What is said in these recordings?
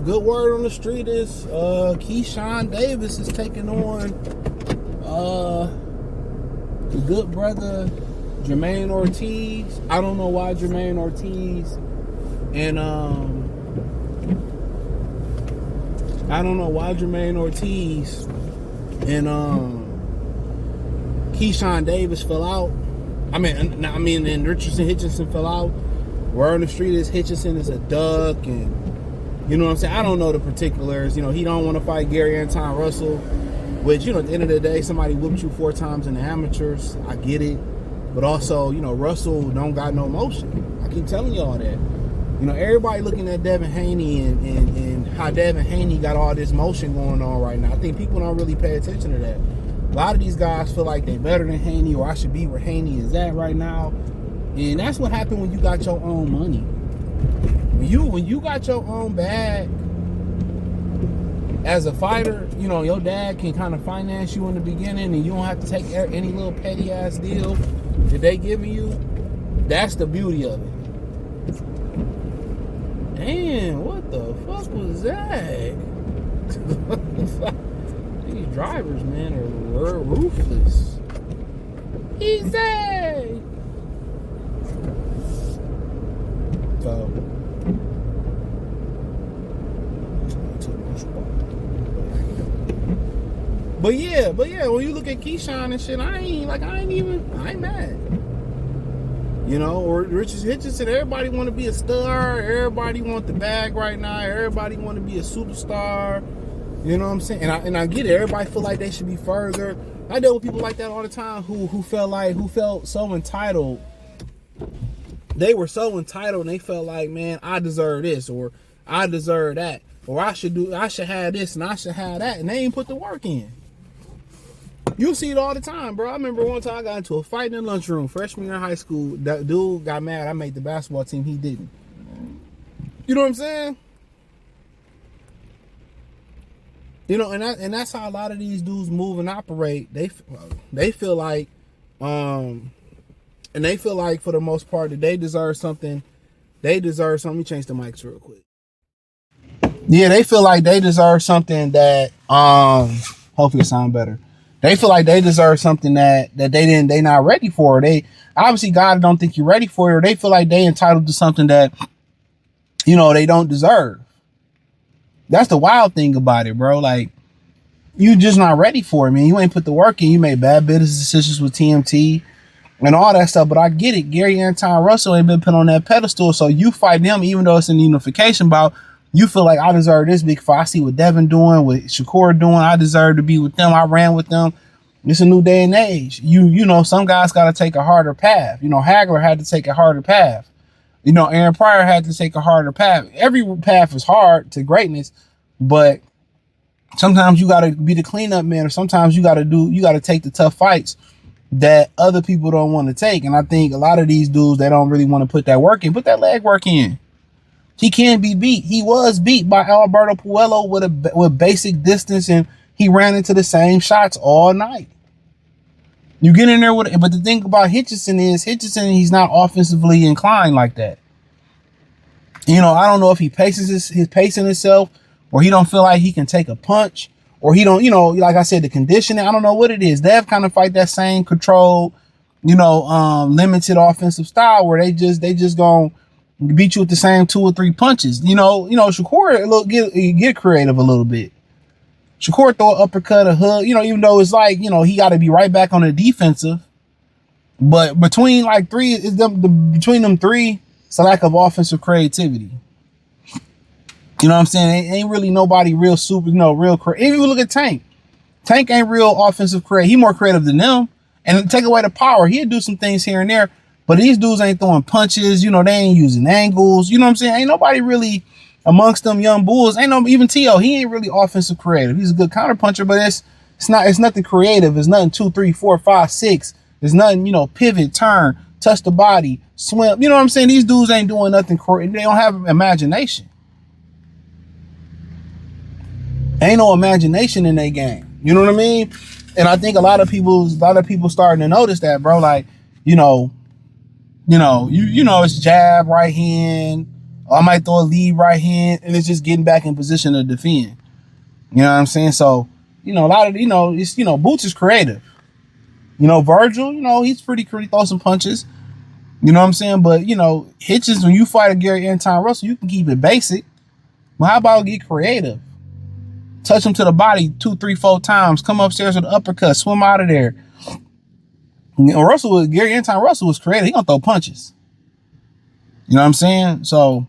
Good word on the street is Keyshawn Davis is taking on the good brother Jamaine Ortiz. I don't know why Jamaine Ortiz and Keyshawn Davis fell out. And Richardson Hitchinson fell out. Word on the street is Hitchinson is a duck, and you know what I'm saying? I don't know the particulars. You know, he don't want to fight Gary Anton Russell, which, you know, at the end of the day, somebody whooped you 4 times in the amateurs. I get it. But also, you know, Russell don't got no motion. I keep telling y'all that. You know, everybody looking at Devin Haney and how Devin Haney got all this motion going on right now. I think people don't really pay attention to that. A lot of these guys feel like they're better than Haney, or I should be where Haney is at right now. And that's what happened when you got your own money. When you got your own bag as a fighter, you know, your dad can kind of finance you in the beginning, and you don't have to take any little petty ass deal that they giving you. That's the beauty of it. Damn, what the fuck was that? These drivers, man, are ruthless. Easy. So. But yeah, when you look at Keyshawn and shit, I ain't mad. You know, or Richard Hitchinson, everybody want to be a star, everybody want the bag right now, everybody want to be a superstar. You know what I'm saying? And I get it, everybody feel like they should be further. I deal with people like that all the time who felt so entitled. They were so entitled, and they felt like, man, I deserve this, or I deserve that, or I should have this and I should have that, and they ain't put the work in. You see it all the time, bro. I remember one time I got into a fight in the lunchroom, freshman year in high school. That dude got mad I made the basketball team. He didn't. You know what I'm saying? You know, and that's how a lot of these dudes move and operate. They feel like, and they feel like for the most part that they deserve something. Let me change the mics real quick. Yeah, they feel like they deserve something that hopefully it sound better. They feel like they deserve something that they not ready for. They obviously God don't think you're ready for it, or they feel like they entitled to something that, you know, they don't deserve. That's the wild thing about it, bro. Like, you just not ready for it, man. You ain't put the work in. You made bad business decisions with TMT and all that stuff. But I get it. Gary Anton Russell ain't been put on that pedestal, so you fight him, even though it's an unification bout. You feel like I deserve this big fight. I see what Devin doing, what Shakur doing. I deserve to be with them. I ran with them. It's a new day and age. You know, some guys got to take a harder path. You know, Hagler had to take a harder path. You know, Aaron Pryor had to take a harder path. Every path is hard to greatness, but sometimes you got to be the cleanup man, or sometimes you got to take the tough fights that other people don't want to take. And I think a lot of these dudes, they don't really want to put that work in. Put that leg work in. He can be beat. He was beat by Alberto Puello with basic distance, and he ran into the same shots all night. You get in there with it, but the thing about Hitchinson, he's not offensively inclined like that. You know, I don't know if he paces his pacing himself, or he don't feel like he can take a punch, or he don't, you know, like I said, the conditioning. I don't know what it is. They have kind of fight that same controlled, you know, limited offensive style where they just gonna beat you with the same 2 or 3 punches. You know, Shakur get creative a little bit. Shakur throw an uppercut, a hook, you know, even though it's like, you know, he got to be right back on the defensive. But between between them three, it's a lack of offensive creativity. You know what I'm saying? Ain't really nobody real super, you know, real creative. Even look at Tank. Tank ain't real offensive creative. He more creative than them. And take away the power, he'll do some things here and there. But these dudes ain't throwing punches. You know, they ain't using angles. You know what I'm saying? Ain't nobody really amongst them young bulls. Ain't no, even T.O., he ain't really offensive creative. He's a good counter puncher, but it's nothing creative. It's nothing 2, 3, 4, 5, 6. There's nothing, you know, pivot, turn, touch the body, swim. You know what I'm saying? These dudes ain't doing nothing creative. They don't have imagination. Ain't no imagination in their game. You know what I mean? And I think a lot of people starting to notice that, bro. Like, you know, it's jab, right hand. Or I might throw a lead right hand, and it's just getting back in position to defend. You know what I'm saying? So, a lot of, it's, Boots is creative. Virgil, he's pretty throw some punches. You know what I'm saying? But, Hitchens, when you fight a Gary Anton Russell, you can keep it basic. But how about get creative? Touch him to the body 2, 3, 4 times. Come upstairs with an uppercut. Swim out of there. Gary Anton Russell was creative. He gonna throw punches. You know what I'm saying? So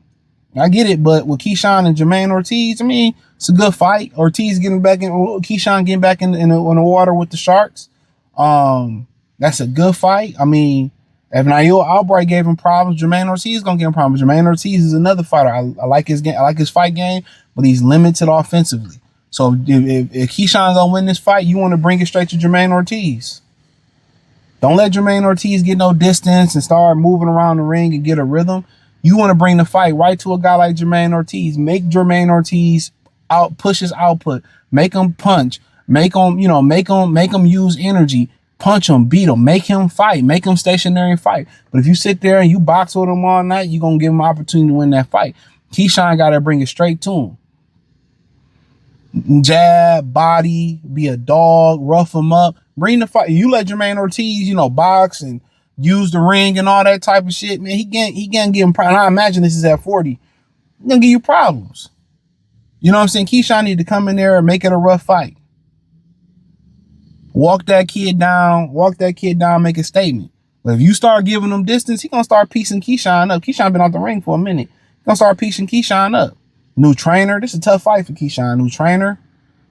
I get it, but with Keyshawn and Jamaine Ortiz, I mean, it's a good fight. Ortiz Keyshawn getting back in the water with the Sharks. That's a good fight. I mean, if Nail Albright gave him problems, Jamaine Ortiz gonna give him problems. Jamaine Ortiz is another fighter. I like his game. I like his fight game, but he's limited offensively. So if Keyshawn's gonna win this fight, you want to bring it straight to Jamaine Ortiz. Don't let Jamaine Ortiz get no distance and start moving around the ring and get a rhythm. You want to bring the fight right to a guy like Jamaine Ortiz. Make Jamaine Ortiz push his output. Make him punch. Make him use energy. Punch him, beat him, make him fight, make him stationary and fight. But if you sit there and you box with him all night, you're going to give him an opportunity to win that fight. Keyshawn got to bring it straight to him. Jab, body, be a dog, rough him up, bring the fight. You let Jamaine Ortiz, box and use the ring and all that type of shit, man, he can't give him problems. I imagine this is at 40. He's going to give you problems. You know what I'm saying? Keyshawn need to come in there and make it a rough fight. Walk that kid down, make a statement. But if you start giving him distance, he's going to start piecing Keyshawn up. Keyshawn been out the ring for a minute. He's going to start piecing Keyshawn up. New trainer. This is a tough fight for Keyshawn. New trainer,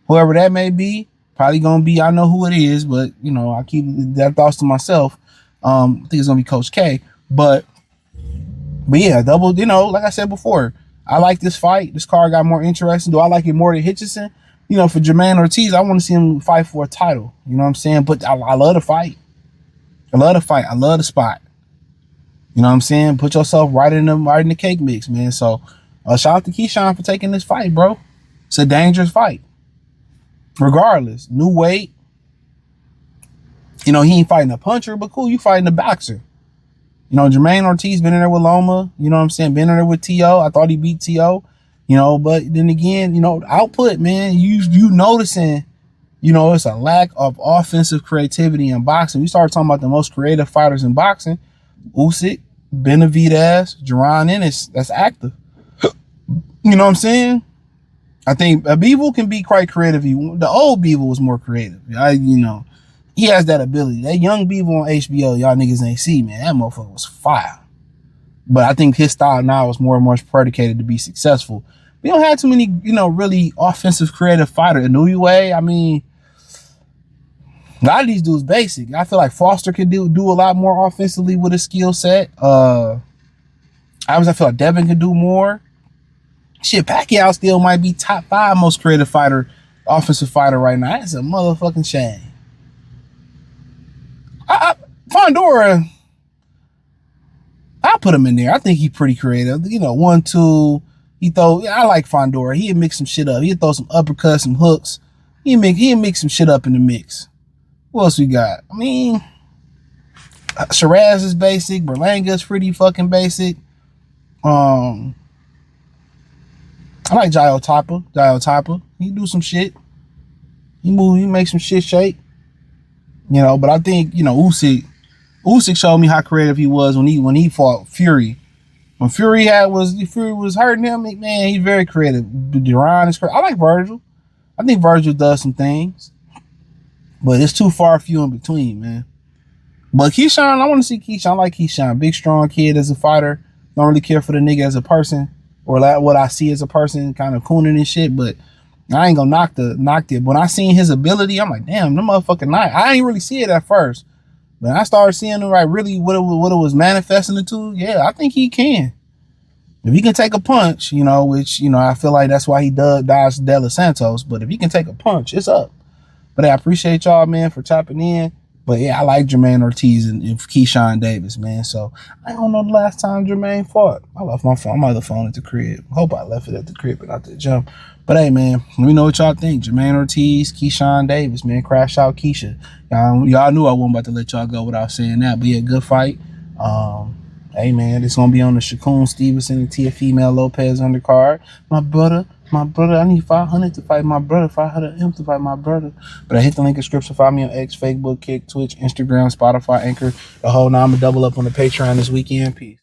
whoever that may be, probably going to be, I know who it is, but, I keep that thoughts to myself. I think it's going to be Coach K. But yeah, double, like I said before, I like this fight. This card got more interesting. Do I like it more than Hitchison? For Jamaine Ortiz, I want to see him fight for a title. You know what I'm saying? But I love the fight. I love the spot. You know what I'm saying? Put yourself right in the cake mix, man. So shout out to Keyshawn for taking this fight, bro. It's a dangerous fight. Regardless, new weight. He ain't fighting a puncher, but cool, you fighting a boxer. Jamaine Ortiz been in there with Loma. You know what I'm saying? Been in there with T.O. I thought he beat T.O. But then again, output, man, you noticing, it's a lack of offensive creativity in boxing. We started talking about the most creative fighters in boxing. Usyk, Benavidez, Jerron Ennis, that's active. You know what I'm saying? I think Bivol can be quite creative. The old Bivol was more creative. He has that ability. That young Bivol on HBO, y'all niggas ain't see, man. That motherfucker was fire. But I think his style now is more and more predicated to be successful. We don't have too many, really offensive creative fighters. Inoue, I mean, a lot of these dudes basic. I feel like Foster could do a lot more offensively with his skill set. I feel like Devin could do more. Shit, Pacquiao still might be top 5 most creative offensive fighter right now. That's a motherfucking shame. Fondora, I'll put him in there. I think he's pretty creative. 1, 2. I like Fondora. He'd mix some shit up. He'd throw some uppercuts, some hooks. He'd mix some shit up in the mix. What else we got? I mean, Shiraz is basic. Berlanga's pretty fucking basic. I like Jayo Tapa. He do some shit. He make some shit shake. But I think, Usyk showed me how creative he was when he fought Fury. When Fury was hurting him, man, he's very creative. Duran is creative. I like Virgil. I think Virgil does some things. But it's too far few in between, man. But Keyshawn, I want to see Keyshawn. I like Keyshawn. Big, strong kid as a fighter. Don't really care for the nigga as a person. Or like what I see as a person, kind of cooning and shit. But I ain't gonna knock it. When I seen his ability, I'm like, damn, the motherfucking night. I ain't really see it at first. When I started seeing him, like, really what it was manifesting into, yeah, I think he can. If he can take a punch, which, I feel like that's why he dodged De Los Santos. But if he can take a punch, it's up. But I appreciate y'all, man, for tapping in. But yeah, I like Jamaine Ortiz and Keyshawn Davis, man. So I don't know the last time Jamaine fought. I left my phone, my other phone at the crib. Hope I left it at the crib and not the gym. But hey, man, let me know what y'all think. Jamaine Ortiz, Keyshawn Davis, man. Crash out Keysha. Y'all knew I wasn't about to let y'all go without saying that. But yeah, good fight. Hey, man, it's going to be on the Shakur, Stevenson, and Teofemale Lopez undercard. My brother, I need 500 to fight my brother, 500 him to fight my brother. But I hit the link in the description. Follow me on X, Facebook, Kick, Twitch, Instagram, Spotify, Anchor. The whole 9. I'm going to double up on the Patreon this weekend. Peace.